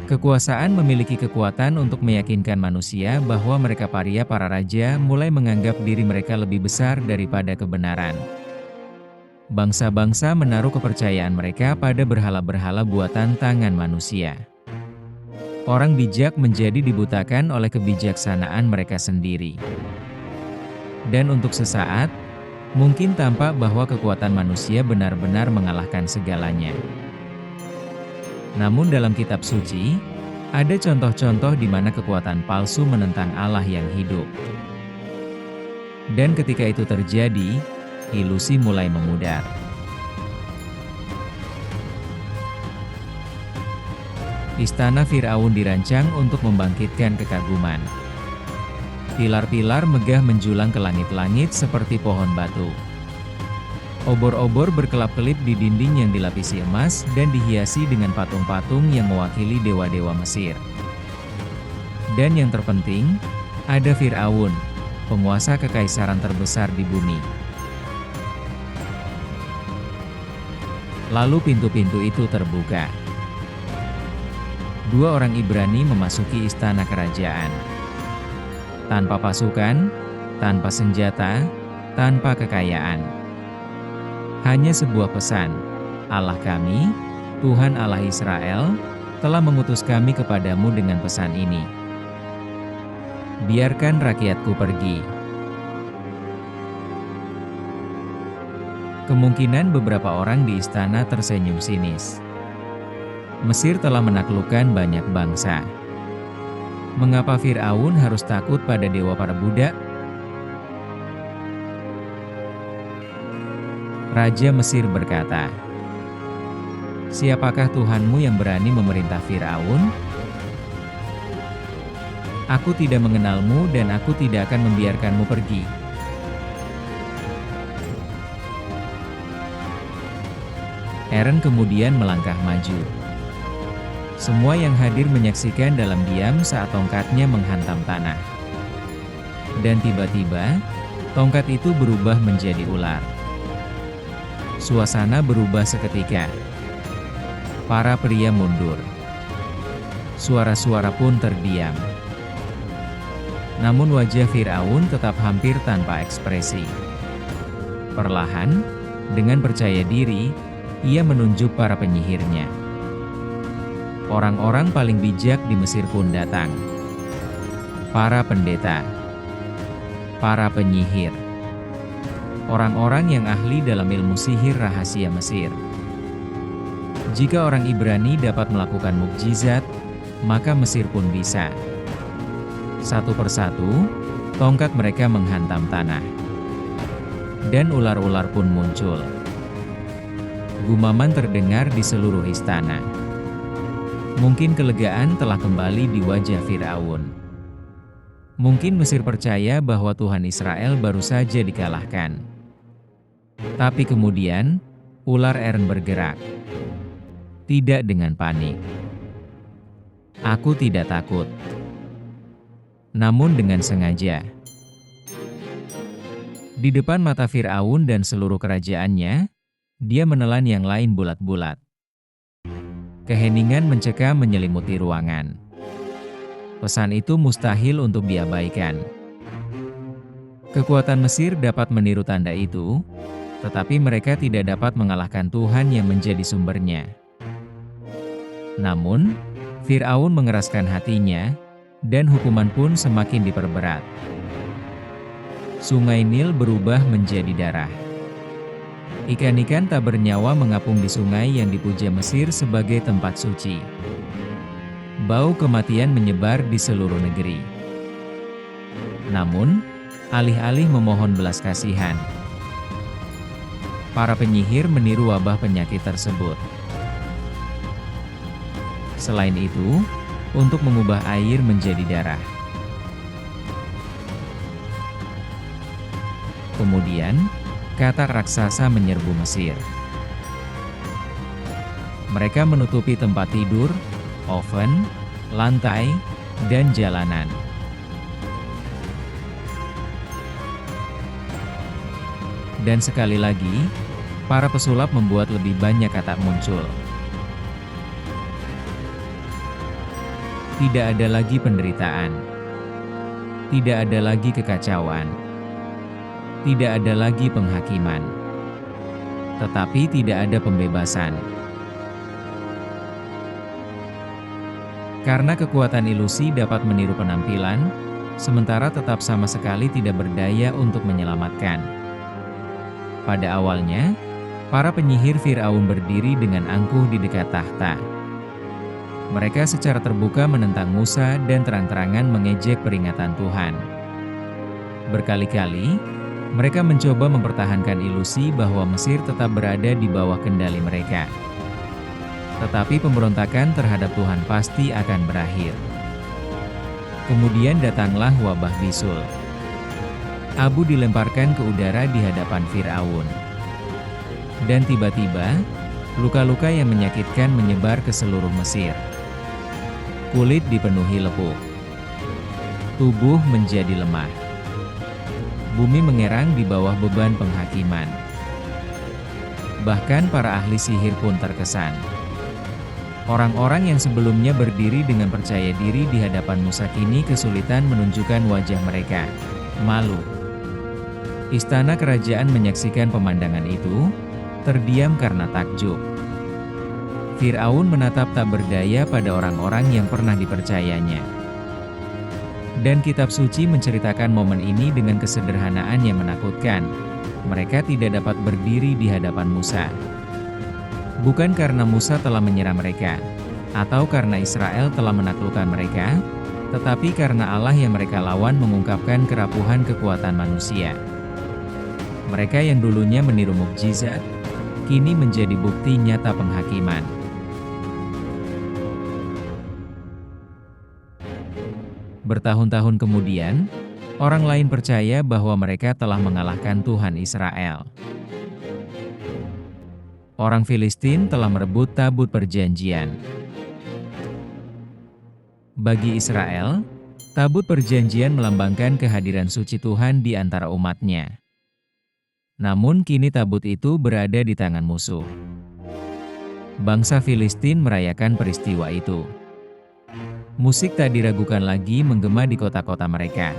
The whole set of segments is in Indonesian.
Kekuasaan memiliki kekuatan untuk meyakinkan manusia bahwa mereka para raja mulai menganggap diri mereka lebih besar daripada kebenaran. Bangsa-bangsa menaruh kepercayaan mereka pada berhala-berhala buatan tangan manusia. Orang bijak menjadi dibutakan oleh kebijaksanaan mereka sendiri. Dan untuk sesaat, mungkin tampak bahwa kekuatan manusia benar-benar mengalahkan segalanya. Namun dalam kitab suci, ada contoh-contoh di mana kekuatan palsu menentang Allah yang hidup. Dan ketika itu terjadi, ilusi mulai memudar. Istana Firaun dirancang untuk membangkitkan kekaguman. Pilar-pilar megah menjulang ke langit-langit seperti pohon batu. Obor-obor berkelap-kelip di dinding yang dilapisi emas dan dihiasi dengan patung-patung yang mewakili dewa-dewa Mesir. Dan yang terpenting, ada Firaun, penguasa kekaisaran terbesar di bumi. Lalu pintu-pintu itu terbuka. Dua orang Ibrani memasuki istana kerajaan. Tanpa pasukan, tanpa senjata, tanpa kekayaan. Hanya sebuah pesan, Allah kami, Tuhan Allah Israel, telah mengutus kami kepadamu dengan pesan ini. Biarkan rakyatku pergi. Kemungkinan beberapa orang di istana tersenyum sinis. Mesir telah menaklukkan banyak bangsa. Mengapa Firaun harus takut pada dewa para budak? Raja Mesir berkata, "Siapakah Tuhanmu yang berani memerintah Firaun? Aku tidak mengenalmu dan aku tidak akan membiarkanmu pergi." Aaron kemudian melangkah maju. Semua yang hadir menyaksikan dalam diam saat tongkatnya menghantam tanah. Dan tiba-tiba, tongkat itu berubah menjadi ular. Suasana berubah seketika. Para pria mundur. Suara-suara pun terdiam. Namun wajah Firaun tetap hampir tanpa ekspresi. Perlahan, dengan percaya diri, ia menunjuk para penyihirnya. Orang-orang paling bijak di Mesir pun datang. Para pendeta, para penyihir, orang-orang yang ahli dalam ilmu sihir rahasia Mesir. Jika orang Ibrani dapat melakukan mukjizat, maka Mesir pun bisa. Satu persatu, tongkat mereka menghantam tanah. Dan ular-ular pun muncul. Gumaman terdengar di seluruh istana. Mungkin kelegaan telah kembali di wajah Firaun. Mungkin Mesir percaya bahwa Tuhan Israel baru saja dikalahkan. Tapi kemudian, ular Aaron bergerak. Tidak dengan panik. Aku tidak takut. Namun dengan sengaja. Di depan mata Firaun dan seluruh kerajaannya, dia menelan yang lain bulat-bulat. Keheningan mencekam menyelimuti ruangan. Pesan itu mustahil untuk diabaikan. Kekuatan Mesir dapat meniru tanda itu, tetapi mereka tidak dapat mengalahkan Tuhan yang menjadi sumbernya. Namun, Firaun mengeraskan hatinya, dan hukuman pun semakin diperberat. Sungai Nil berubah menjadi darah. Ikan-ikan tak bernyawa mengapung di sungai yang dipuja Mesir sebagai tempat suci. Bau kematian menyebar di seluruh negeri. Namun, alih-alih memohon belas kasihan, para penyihir meniru wabah penyakit tersebut. Selain itu, untuk mengubah air menjadi darah. Kemudian, katak raksasa menyerbu Mesir. Mereka menutupi tempat tidur, oven, lantai, dan jalanan. Dan sekali lagi, para pesulap membuat lebih banyak katak muncul. Tidak ada lagi penderitaan. Tidak ada lagi kekacauan. Tidak ada lagi penghakiman. Tetapi tidak ada pembebasan. Karena kekuatan ilusi dapat meniru penampilan, sementara tetap sama sekali tidak berdaya untuk menyelamatkan. Pada awalnya, para penyihir Firaun berdiri dengan angkuh di dekat tahta. Mereka secara terbuka menentang Musa dan terang-terangan mengejek peringatan Tuhan. Berkali-kali, mereka mencoba mempertahankan ilusi bahwa Mesir tetap berada di bawah kendali mereka. Tetapi pemberontakan terhadap Tuhan pasti akan berakhir. Kemudian datanglah wabah bisul. Abu dilemparkan ke udara di hadapan Firaun. Dan tiba-tiba, luka-luka yang menyakitkan menyebar ke seluruh Mesir. Kulit dipenuhi lepuk. Tubuh menjadi lemah. Bumi mengerang di bawah beban penghakiman. Bahkan para ahli sihir pun terkesan. Orang-orang yang sebelumnya berdiri dengan percaya diri di hadapan Musa kini kesulitan menunjukkan wajah mereka. Malu. Istana kerajaan menyaksikan pemandangan itu, terdiam karena takjub. Firaun menatap tak berdaya pada orang-orang yang pernah dipercayanya. Dan kitab suci menceritakan momen ini dengan kesederhanaan yang menakutkan. Mereka tidak dapat berdiri di hadapan Musa. Bukan karena Musa telah menyerah mereka, atau karena Israel telah menaklukkan mereka, tetapi karena Allah yang mereka lawan mengungkapkan kerapuhan kekuatan manusia. Mereka yang dulunya meniru mukjizat, kini menjadi bukti nyata penghakiman. Bertahun-tahun kemudian, orang lain percaya bahwa mereka telah mengalahkan Tuhan Israel. Orang Filistin telah merebut tabut perjanjian. Bagi Israel, tabut perjanjian melambangkan kehadiran suci Tuhan di antara umatnya. Namun kini tabut itu berada di tangan musuh. Bangsa Filistin merayakan peristiwa itu. Musik tak diragukan lagi menggema di kota-kota mereka.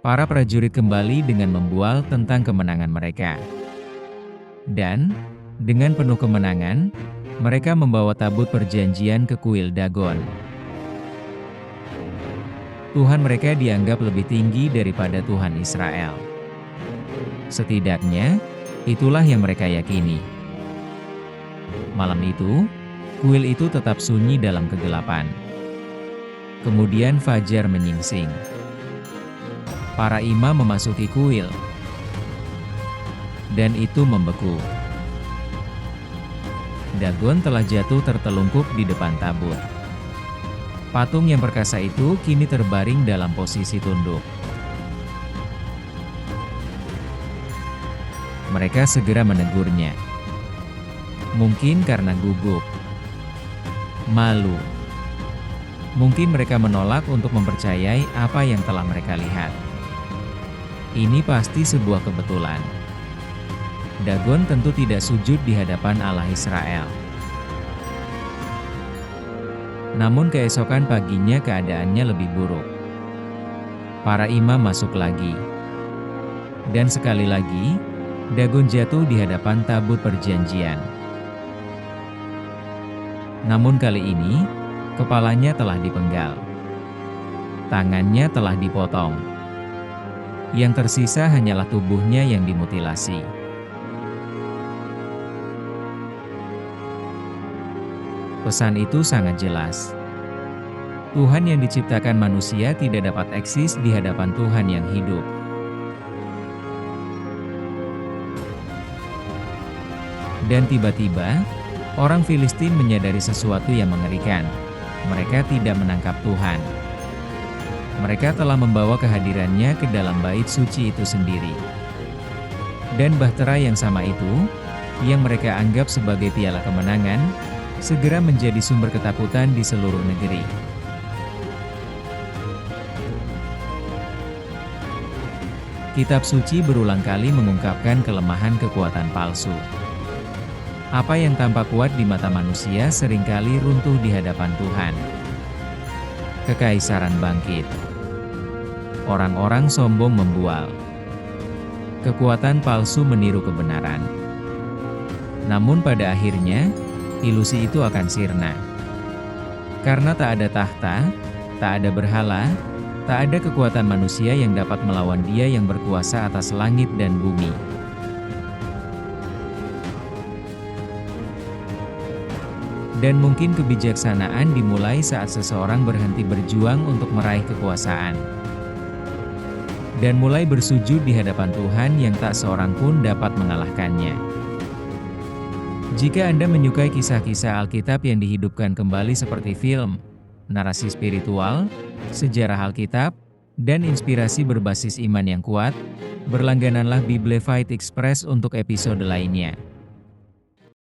Para prajurit kembali dengan membual tentang kemenangan mereka. Dan, dengan penuh kemenangan, mereka membawa tabut perjanjian ke kuil Dagon. Tuhan mereka dianggap lebih tinggi daripada Tuhan Israel. Setidaknya, itulah yang mereka yakini. Malam itu, kuil itu tetap sunyi dalam kegelapan. Kemudian fajar menyingsing. Para imam memasuki kuil. Dan itu membeku. Dagon telah jatuh tertelungkup di depan tabut. Patung yang perkasa itu kini terbaring dalam posisi tunduk. Mereka segera menegurnya. Mungkin karena gugup, malu. Mungkin mereka menolak untuk mempercayai apa yang telah mereka lihat. Ini pasti sebuah kebetulan. Dagon tentu tidak sujud di hadapan Allah Israel. Namun keesokan paginya keadaannya lebih buruk. Para imam masuk lagi. Dan sekali lagi, Dagon jatuh di hadapan tabut perjanjian. Namun kali ini, kepalanya telah dipenggal. Tangannya telah dipotong. Yang tersisa hanyalah tubuhnya yang dimutilasi. Pesan itu sangat jelas. Tuhan yang diciptakan manusia tidak dapat eksis di hadapan Tuhan yang hidup. Dan tiba-tiba, orang Filistin menyadari sesuatu yang mengerikan. Mereka tidak menangkap Tuhan. Mereka telah membawa kehadirannya ke dalam bait suci itu sendiri. Dan bahtera yang sama itu, yang mereka anggap sebagai piala kemenangan, segera menjadi sumber ketakutan di seluruh negeri. Kitab suci berulang kali mengungkapkan kelemahan kekuatan palsu. Apa yang tampak kuat di mata manusia seringkali runtuh di hadapan Tuhan. Kekaisaran bangkit. Orang-orang sombong membual. Kekuatan palsu meniru kebenaran. Namun pada akhirnya, ilusi itu akan sirna. Karena tak ada tahta, tak ada berhala, tak ada kekuatan manusia yang dapat melawan Dia yang berkuasa atas langit dan bumi. Dan mungkin kebijaksanaan dimulai saat seseorang berhenti berjuang untuk meraih kekuasaan. Dan mulai bersujud di hadapan Tuhan yang tak seorang pun dapat mengalahkannya. Jika Anda menyukai kisah-kisah Alkitab yang dihidupkan kembali seperti film, narasi spiritual, sejarah Alkitab, dan inspirasi berbasis iman yang kuat, berlanggananlah Bible Fight Express untuk episode lainnya.